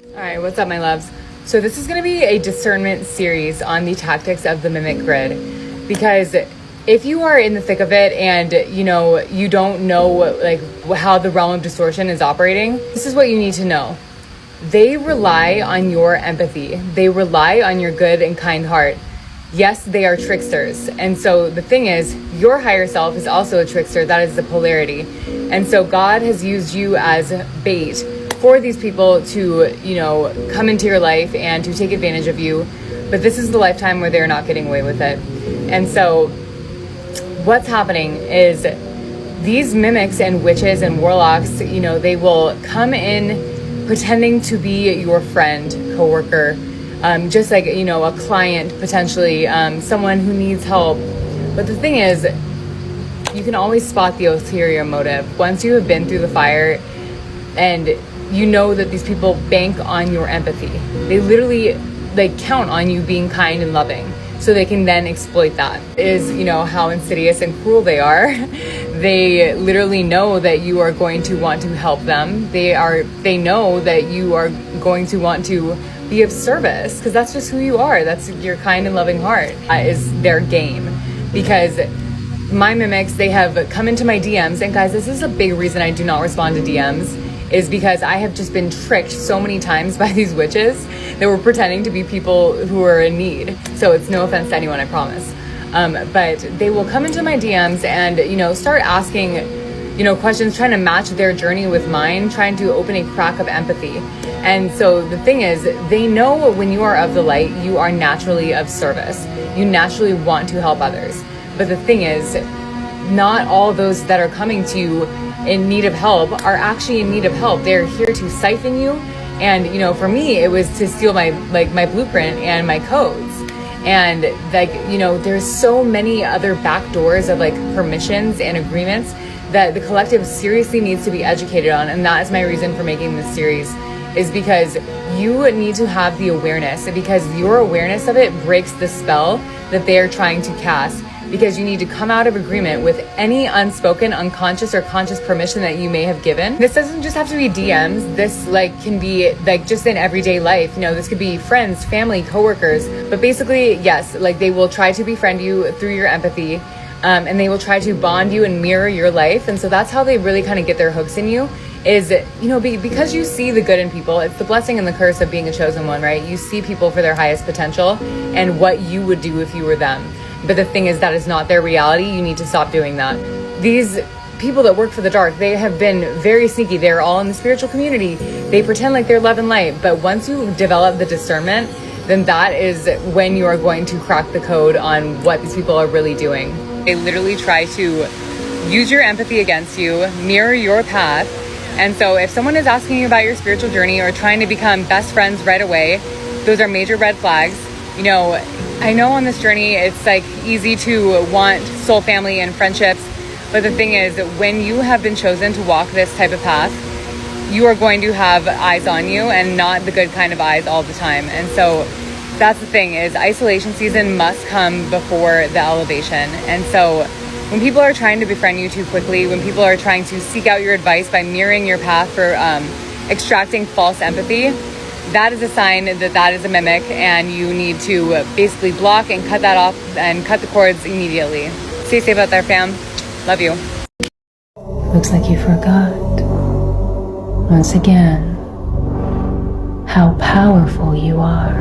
All right, what's up, my loves? So this is going to be a discernment series on the tactics of the mimic grid, because if you are in the thick of it and you don't know like how the realm of distortion is operating, this is what you need to know. They rely on your empathy. They rely on your good and kind heart. Yes, they are tricksters. And so the thing is, your higher self is also a trickster. That is the polarity. And so God has used you as bait for these people to, come into your life and to take advantage of you. But this is the lifetime where they're not getting away with it. And so what's happening is these mimics and witches and warlocks, they will come in pretending to be your friend, coworker, just like, a client, potentially, someone who needs help. But the thing is, you can always spot the ulterior motive. Once you have been through the fire and you know that these people bank on your empathy. They literally count on you being kind and loving, so they can then exploit that. Is, how insidious and cruel they are. They literally know that you are going to want to help them. They know that you are going to want to be of service, because that's just who you are. That's your kind and loving heart. Is their game. Because my mimics, they have come into my DMs, and guys, this is a big reason I do not respond to DMs, is because I have just been tricked so many times by these witches that were pretending to be people who are in need. So it's no offense to anyone, I promise. But they will come into my DMs and, start asking, questions, trying to match their journey with mine, trying to open a crack of empathy. And so the thing is, they know when you are of the light, you are naturally of service. You naturally want to help others. But the thing is, not all those that are coming to you in need of help are actually in need of help. They're here to siphon you. And, for me, it was to steal my blueprint and my codes. And there's so many other back doors of permissions and agreements that the collective seriously needs to be educated on. And that is my reason for making this series, is because you need to have the awareness, because your awareness of it breaks the spell that they are trying to cast. Because you need to come out of agreement with any unspoken, unconscious, or conscious permission that you may have given. This doesn't just have to be DMs. This can be just in everyday life. This could be friends, family, coworkers. But basically, yes, they will try to befriend you through your empathy, and they will try to bond you and mirror your life. And so that's how they really kind of get their hooks in you. Is, because you see the good in people. It's the blessing and the curse of being a chosen one, right? You see people for their highest potential and what you would do if you were them. But the thing is, that is not their reality. You need to stop doing that. These people that work for the dark, they have been very sneaky. They're all in the spiritual community. They pretend like they're love and light. But once you develop the discernment, then that is when you are going to crack the code on what these people are really doing. They literally try to use your empathy against you, mirror your path. And so if someone is asking you about your spiritual journey or trying to become best friends right away, those are major red flags. I know on this journey, it's easy to want soul family and friendships. But the thing is, when you have been chosen to walk this type of path, you are going to have eyes on you, and not the good kind of eyes all the time. And so that's the thing, is isolation season must come before the elevation. And so when people are trying to befriend you too quickly, when people are trying to seek out your advice by mirroring your path for extracting false empathy, that is a sign that is a mimic, and you need to basically block and cut that off and cut the cords immediately. Stay safe out there, fam. Love you. Looks like you forgot, once again, how powerful you are.